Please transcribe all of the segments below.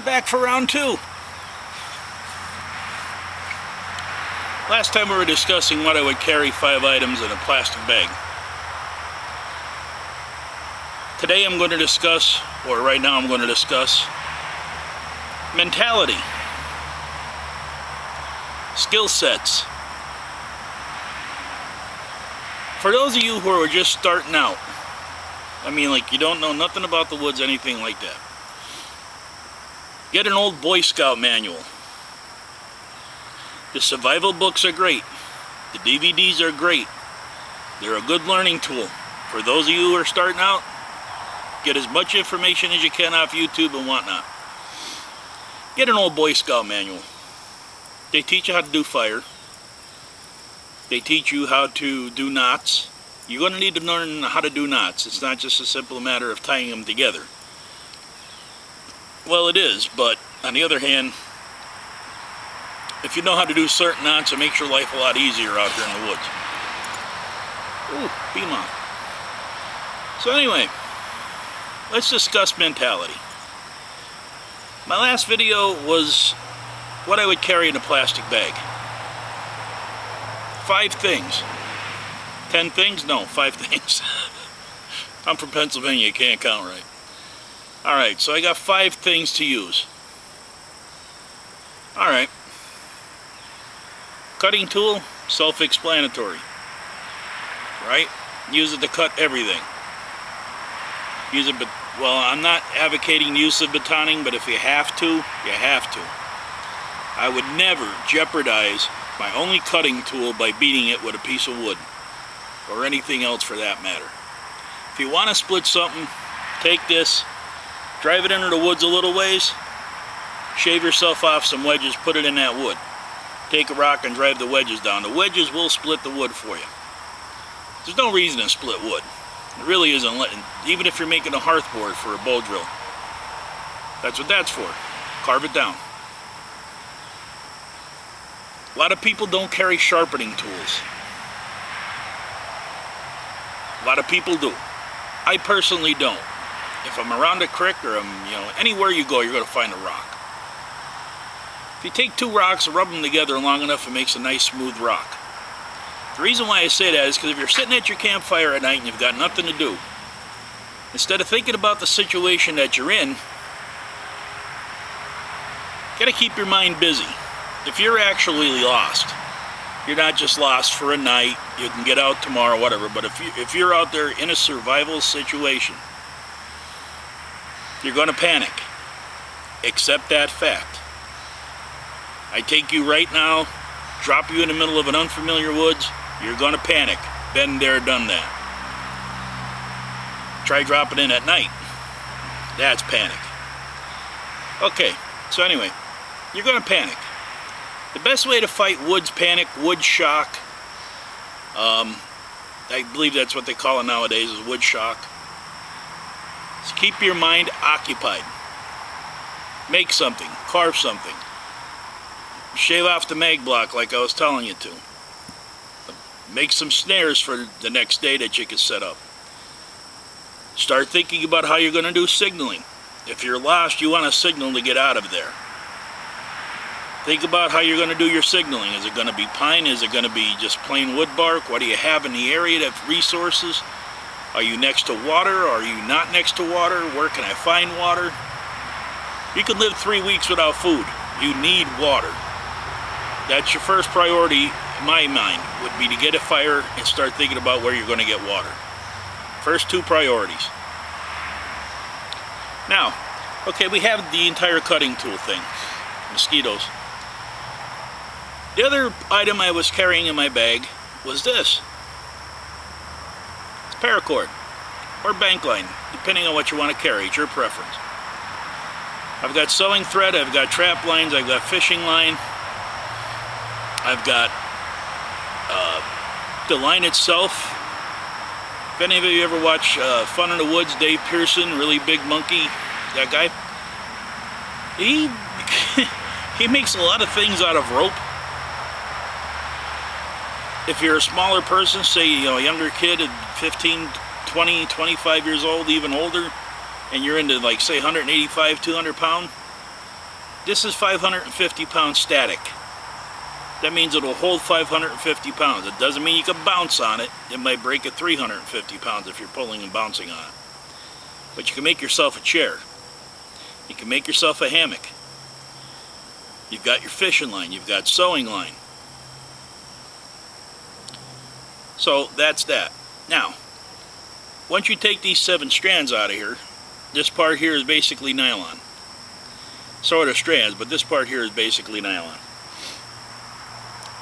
Back for round 2. Last time we were discussing what I would carry 5 items in a plastic bag. Today I'm going to discuss, or right now I'm going to discuss, mentality, skill sets. For those of you who are just starting out, I mean, like, you don't know nothing about the woods, anything like that, get an old Boy Scout manual. The survival books are great. The DVDs are great. They're a good learning tool. For those of you who are starting out, get as much information as you can off YouTube and whatnot. Get an old Boy Scout manual. They teach you how to do fire. They teach you how to do knots. You're going to need to learn how to do knots. It's not just a simple matter of tying them together. Well, it is, but on the other hand, if you know how to do certain knots, it makes your life a lot easier out here in the woods. Ooh, beam off. So anyway, let's discuss mentality. My last video was what I would carry in a plastic bag. 5 things. 10 things? No, 5 things. I'm from Pennsylvania, you can't count right. Alright, so I got 5 things to use. Alright. Cutting tool, self-explanatory. Right? Use it to cut everything. Use it, well, I'm not advocating use of batoning, but if you have to, you have to. I would never jeopardize my only cutting tool by beating it with a piece of wood, or anything else for that matter. If you want to split something, take this, drive it into the woods a little ways, shave yourself off some wedges, put it in that wood. Take a rock and drive the wedges down. The wedges will split the wood for you. There's no reason to split wood. It really isn't, even if you're making a hearth board for a bow drill. That's what that's for. Carve it down. A lot of people don't carry sharpening tools. A lot of people do. I personally don't. If I'm around a creek or I'm, anywhere you go, you're going to find a rock. If you take 2 rocks and rub them together long enough, it makes a nice smooth rock. The reason why I say that is because if you're sitting at your campfire at night and you've got nothing to do, instead of thinking about the situation that you're in, you got to keep your mind busy. If you're actually lost, you're not just lost for a night, you can get out tomorrow, whatever, but if you're out there in a survival situation, you're going to panic. Accept that fact. I take you right now, drop you in the middle of an unfamiliar woods, you're going to panic. Been there, done that. Try dropping in at night. That's panic. Okay, so anyway, you're going to panic. The best way to fight woods panic, wood shock, I believe that's what they call it nowadays, is wood shock, is keep your mind occupied. Make something, carve something. Shave off the mag block like I was telling you to. Make some snares for the next day that you can set up. Start thinking about how you're going to do signaling. If you're lost, you want a signal to get out of there. Think about how you're going to do your signaling. Is it going to be pine? Is it going to be just plain wood bark? What do you have in the area of resources? Are you next to water? Are you not next to water? Where can I find water? You could live 3 weeks without food. You need water. That's your first priority, in my mind, would be to get a fire and start thinking about where you're going to get water. First 2 priorities. Now, okay, we have the entire cutting tool thing. Mosquitoes. The other item I was carrying in my bag was this. It's paracord or bank line, depending on what you want to carry. It's your preference. I've got sewing thread, I've got trap lines, I've got fishing line, I've got the line itself. If any of you ever watch Fun in the Woods, Dave Pearson, really big monkey, that guy, he makes a lot of things out of rope. If you're a smaller person, say a younger kid at 15, 20, 25 years old, even older, and you're into like say 185, 200 pound, This is 550 pounds static. That means it'll hold 550 pounds. It doesn't mean you can bounce on it. It might break at 350 pounds if you're pulling and bouncing on it. But you can make yourself a chair. You can make yourself a hammock. You've got your fishing line. You've got sewing line. So that's that. Now, once you take these 7 strands out of here, this part here is basically nylon. So are the strands, but this part here is basically nylon.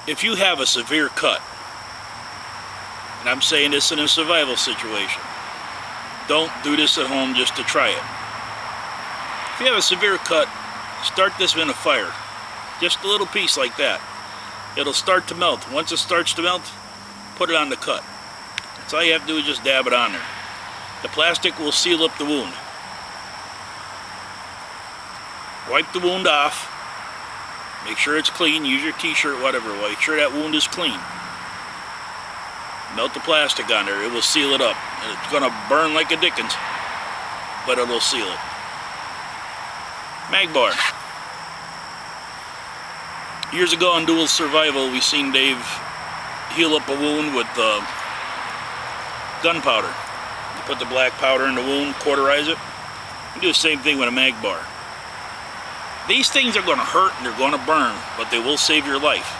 If you have a severe cut, and I'm saying this in a survival situation, don't do this at home just to try it. If you have a severe cut, start this in a fire. Just a little piece like that. It'll start to melt. Once it starts to melt, put it on the cut. That's all you have to do is just dab it on there. The plastic will seal up the wound. Wipe the wound off. Make sure it's clean. Use your t-shirt, whatever. Make sure that wound is clean. Melt the plastic on there. It will seal it up. And it's going to burn like a Dickens, but it'll seal it. Mag bar. Years ago on Dual Survival, we seen Dave heal up a wound with gunpowder. You put the black powder in the wound, cauterize it. You do the same thing with a mag bar. These things are going to hurt and they're going to burn, but they will save your life.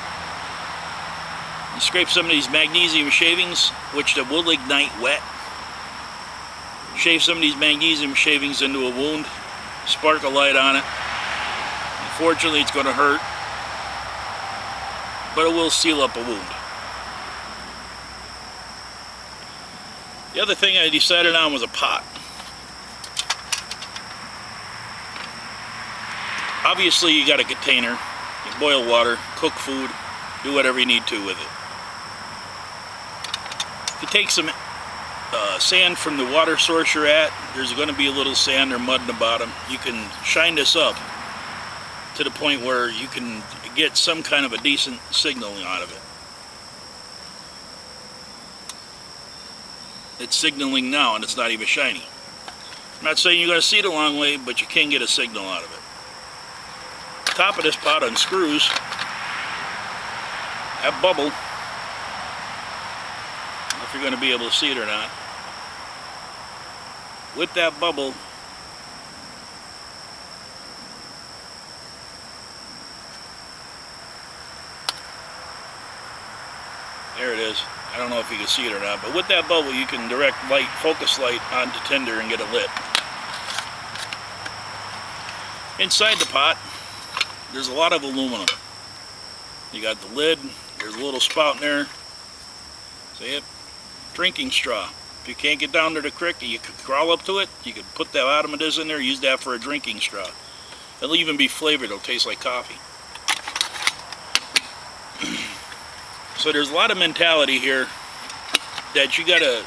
You scrape some of these magnesium shavings, which they will ignite wet. Shave some of these magnesium shavings into a wound, spark a light on it. Unfortunately, it's going to hurt, but it will seal up a wound. The other thing I decided on was a pot. Obviously, you got a container. You boil water, cook food, do whatever you need to with it. If you take some sand from the water source you're at, there's going to be a little sand or mud in the bottom. You can shine this up to the point where you can get some kind of a decent signal out of it. It's signaling now and it's not even shiny. I'm not saying you're going to see it a long way, but you can get a signal out of it. The top of this pot unscrews. That bubble, I don't know if you're going to be able to see it or not. With that bubble, there it is. I don't know if you can see it or not, but with that bubble you can direct light, focus light onto tinder and get it lit. Inside the pot, there's a lot of aluminum. You got the lid, there's a little spout in there. See it? Drinking straw. If you can't get down to the creek, you can crawl up to it. You can put the bottom of this in there, use that for a drinking straw. It'll even be flavored, it'll taste like coffee. So there's a lot of mentality here that you gotta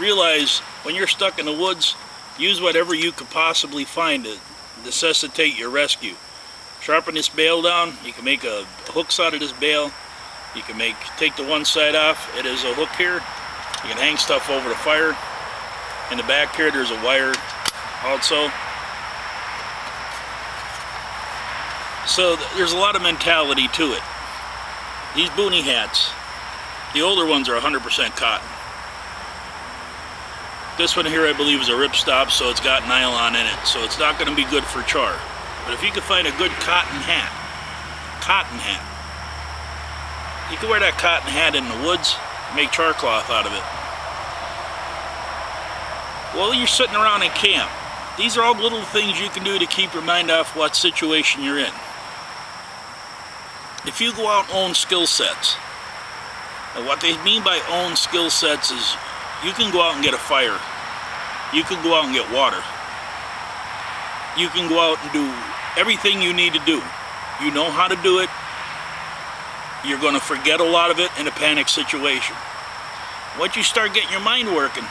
realize when you're stuck in the woods, use whatever you could possibly find to necessitate your rescue. Sharpen this bale down, you can make hooks out of this bale. You can take the one side off, it is a hook here. You can hang stuff over the fire. In the back here there's a wire also. So there's a lot of mentality to it. These boonie hats, the older ones are 100% cotton. This one here I believe is a ripstop, so it's got nylon in it, so it's not going to be good for char. But if you can find a good cotton hat, you can wear that cotton hat in the woods, make char cloth out of it. While you're sitting around in camp, these are all little things you can do to keep your mind off what situation you're in. If you go out and own skill sets, and what they mean by own skill sets is you can go out and get a fire, you can go out and get water, you can go out and do everything you need to do. You know how to do it. You're going to forget a lot of it in a panic situation. Once you start getting your mind working,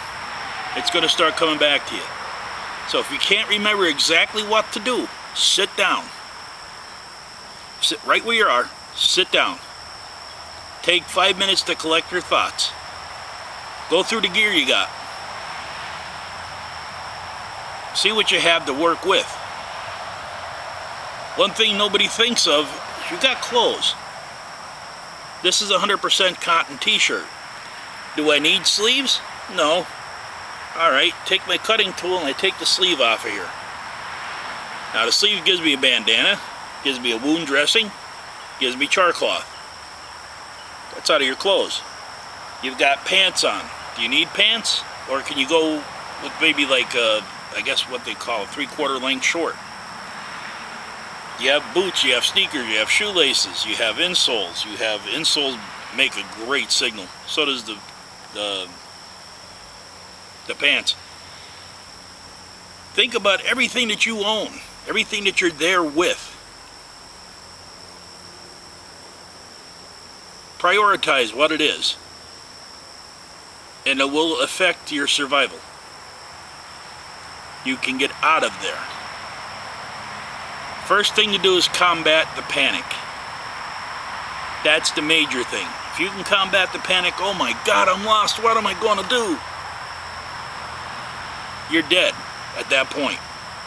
it's going to start coming back to you. So if you can't remember exactly what to do, sit down. Sit right where you are. Sit down. Take 5 minutes to collect your thoughts. Go through the gear you got. See what you have to work with. One thing nobody thinks of is you got clothes. This is a 100% cotton t-shirt. Do I need sleeves? No. Alright, take my cutting tool and I take the sleeve off of here. Now the sleeve gives me a bandana, gives me a wound dressing, gives me char cloth. That's out of your clothes. You've got pants on. Do you need pants? Or can you go with maybe like I guess what they call a 3/4 length short? You have boots, you have sneakers, you have shoelaces, you have insoles. You have insoles make a great signal. So does the pants. Think about everything that you own, everything that you're there with. Prioritize what it is, and it will affect your survival. You can get out of there. First thing to do is combat the panic. That's the major thing. If you can combat the panic, oh my God, I'm lost, what am I going to do? You're dead at that point.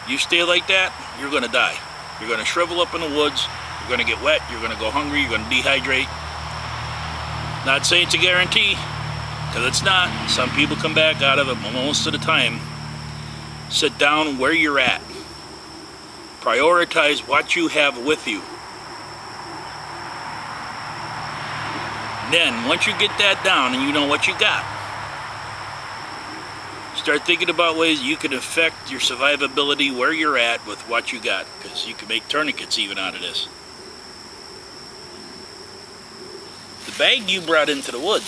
You stay like that, you're going to die. You're going to shrivel up in the woods, you're going to get wet, you're going to go hungry, you're going to dehydrate. Not saying it's a guarantee, because it's not. Some people come back out of it most of the time. Sit down where you're at. Prioritize what you have with you. Then, once you get that down and you know what you got, start thinking about ways you can affect your survivability where you're at with what you got, because you can make tourniquets even out of this. The bag you brought into the woods.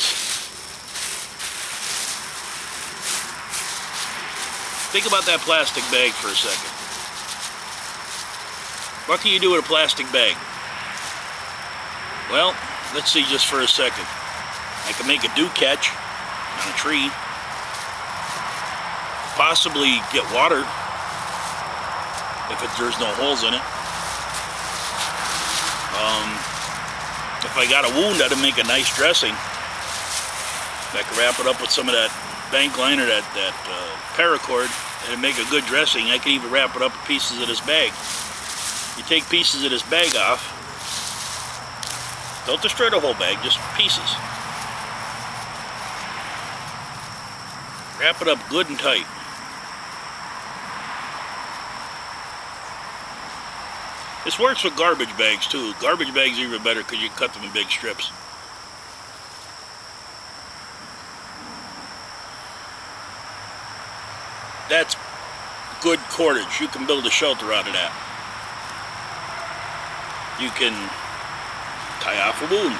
Think about that plastic bag for a second. What can you do with a plastic bag? Well, let's see just for a second. I can make a dew catch on a tree. Possibly get water if there's no holes in it. If I got a wound, I'd make a nice dressing. I could wrap it up with some of that bank line or that paracord and make a good dressing. I could even wrap it up with pieces of this bag. You take pieces of this bag off. Don't destroy the whole bag, just pieces. Wrap it up good and tight. This works with garbage bags too. Garbage bags are even better because you can cut them in big strips. That's good cordage. You can build a shelter out of that. You can tie off a wound.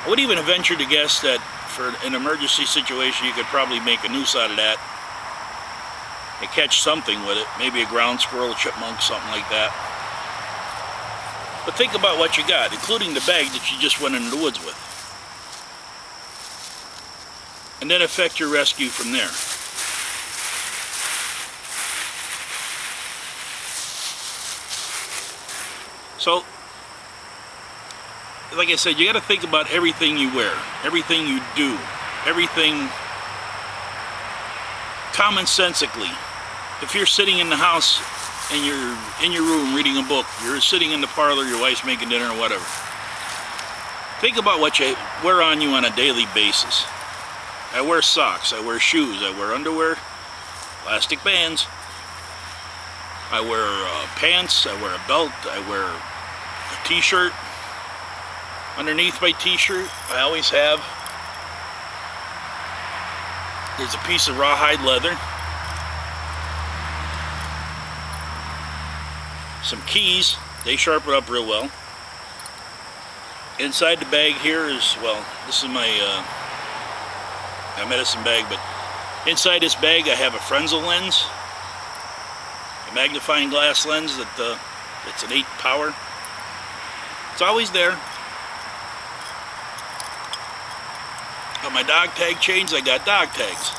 I would even venture to guess that for an emergency situation, you could probably make a noose out of that and catch something with it. Maybe a ground squirrel, a chipmunk, something like that. But think about what you got, including the bag that you just went into the woods with. And then affect your rescue from there. So, like I said, you got to think about everything you wear, everything you do, everything commonsensically. If you're sitting in the house and you're in your room reading a book, you're sitting in the parlor, your wife's making dinner or whatever, think about what you wear on you on a daily basis. I wear socks, I wear shoes, I wear underwear, plastic bands, I wear pants, I wear a belt, I wear a t-shirt. Underneath my t-shirt, I always have, there's a piece of rawhide leather, some keys, they sharpen up real well. Inside the bag here is, well, this is my medicine bag, but inside this bag I have a Fresnel lens, a magnifying glass lens that's an 8 power. It's always there. Got my dog tag chains, I got dog tags.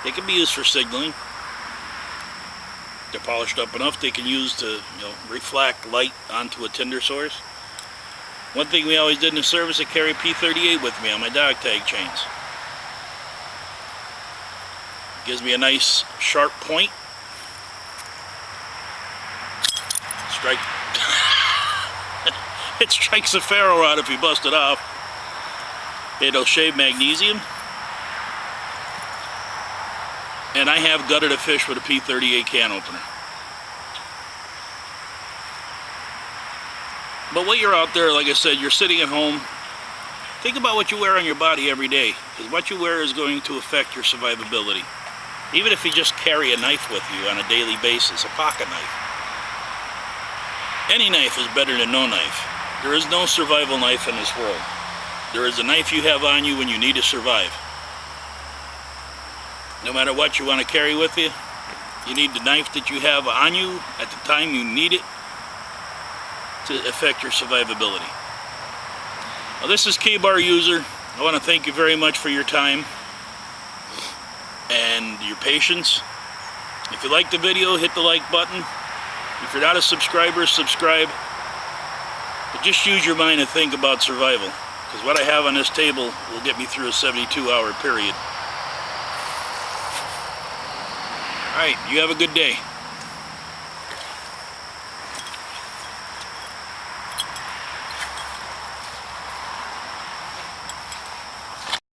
They can be used for signaling. They're polished up enough they can use to, reflect light onto a tinder source. One thing we always did in the service, I carry P38 with me on my dog tag chains. Gives me a nice sharp point. Strike. It strikes a ferro rod if you bust it off. It'll shave magnesium. And I have gutted a fish with a P38 can opener. But while you're out there, like I said, you're sitting at home, think about what you wear on your body every day, because what you wear is going to affect your survivability. Even if you just carry a knife with you on a daily basis, a pocket knife. Any knife is better than no knife. There is no survival knife in this world. There is a knife you have on you when you need to survive. No matter what you want to carry with you, you need the knife that you have on you at the time you need it to affect your survivability. Well, this is K-Bar User. I want to thank you very much for your time and your patience. If you like the video, hit the like button. If you're not a subscriber, subscribe. But just use your mind to think about survival, because what I have on this table will get me through a 72-hour period. Alright, you have a good day.